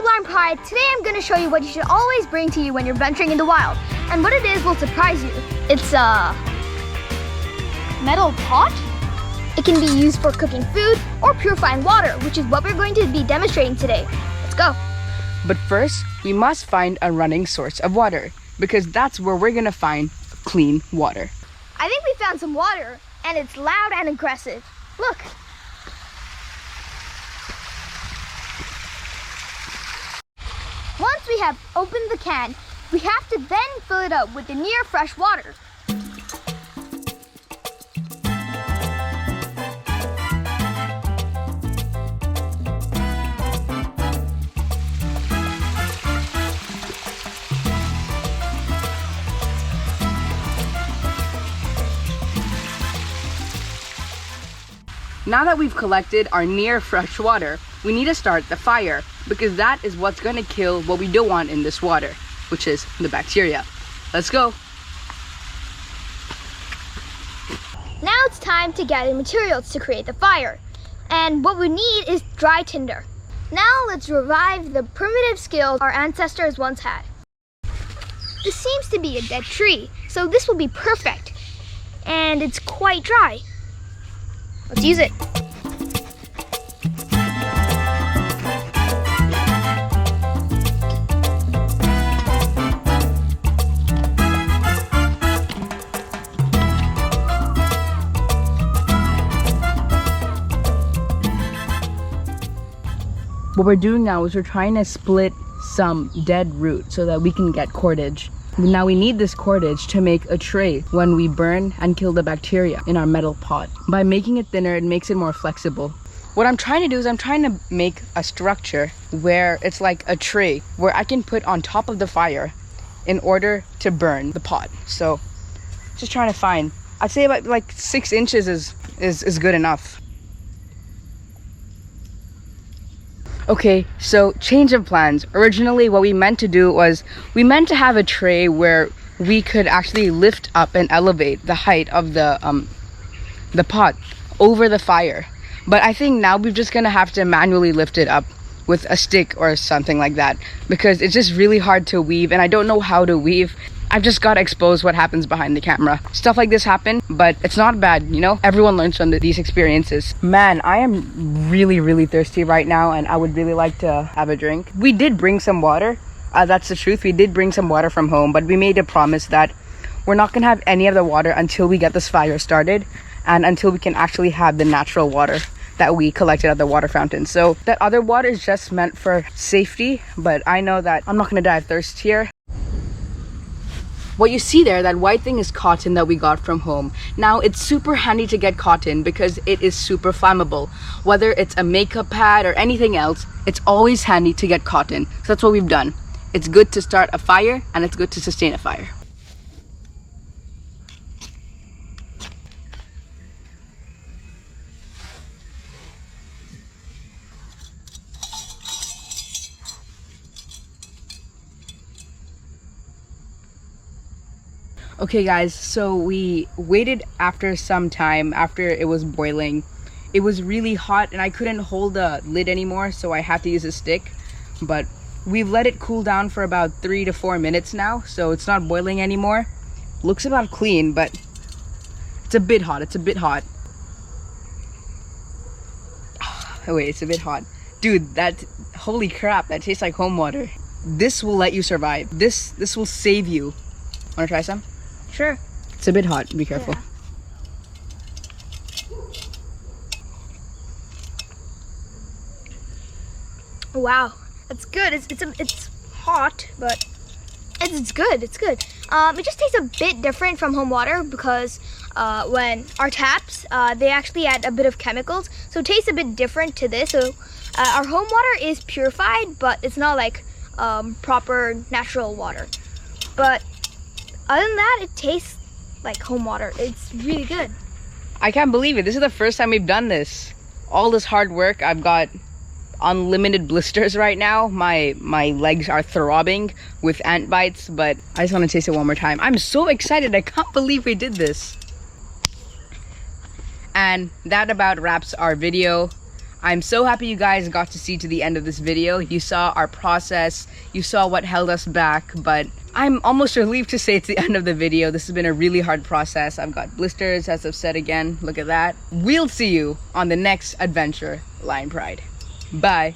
Alarm Pie. Today I'm going to show you what you should always bring to you when you're venturing in the wild. And what it is will surprise you. It's a metal pot. It can be used for cooking food or purifying water, which is what we're going to be demonstrating today. Let's go. But first, we must find a running source of water, because that's where we're gonna find clean water. I think we found some water, and it's loud and aggressive. Look. Once we have opened the can, we have to then fill it up with the near fresh water. Now that we've collected our near fresh water, we need to start the fire, because that is what's gonna kill what we don't want in this water, which is the bacteria. Let's go. Now it's time to gather materials to create the fire. And what we need is dry tinder. Now let's revive the primitive skills our ancestors once had. This seems to be a dead tree, so this will be perfect. And it's quite dry. Let's use it. What we're doing now is we're trying to split some dead root so that we can get cordage. Now we need this cordage to make a tray when we burn and kill the bacteria in our metal pot. By making it thinner, it makes it more flexible. What I'm trying to do is I'm trying to make a structure where it's like a tray where I can put on top of the fire in order to burn the pot. So just trying to find, I'd say about like 6 inches is good enough. Okay, so change of plans. Originally what we meant to do was we meant to have a tray where we could actually lift up and elevate the height of the pot over the fire. But I think now we're just gonna have to manually lift it up with a stick or something like that, because it's just really hard to weave and I don't know how to weave. I've just got to expose what happens behind the camera. Stuff like this happen, but it's not bad, you know? Everyone learns from these experiences. Man, I am really thirsty right now and I would really like to have a drink. We did bring some water. That's the truth. We did bring some water from home, but we made a promise that we're not gonna have any of the water until we get this fire started and until we can actually have the natural water that we collected at the water fountain. So that other water is just meant for safety, but I know that I'm not gonna die of thirst here. What you see there, that white thing, is cotton that we got from home. Now it's super handy to get cotton because it is super flammable. Whether it's a makeup pad or anything else, it's always handy to get cotton. So that's what we've done. It's good to start a fire and it's good to sustain a fire. Okay guys, so we waited after some time, after it was boiling. It was really hot and I couldn't hold the lid anymore, so I had to use a stick. But we've let it cool down for about 3 to 4 minutes now, so it's not boiling anymore. Looks about clean, but it's a bit hot, Oh wait, it's a bit hot. Dude, holy crap, that tastes like home water. This will let you survive. This will save you. Wanna try some? Sure. It's a bit hot, be careful. Yeah. Wow, that's good. It's hot, but it's good. It just tastes a bit different from home water because when our taps, they actually add a bit of chemicals, so it tastes a bit different to this. So our home water is purified, but it's not like proper natural water. But other than that, it tastes like home water. It's really good. I can't believe it. This is the first time we've done this. All this hard work. I've got unlimited blisters right now. My legs are throbbing with ant bites, but I just want to taste it one more time. I'm so excited. I can't believe we did this. And that about wraps our video. I'm so happy you guys got to see to the end of this video. You saw our process, you saw what held us back, but I'm almost relieved to say it's the end of the video. This has been a really hard process. I've got blisters, as I've said again. Look at that. We'll see you on the next adventure, Lion Pride. Bye.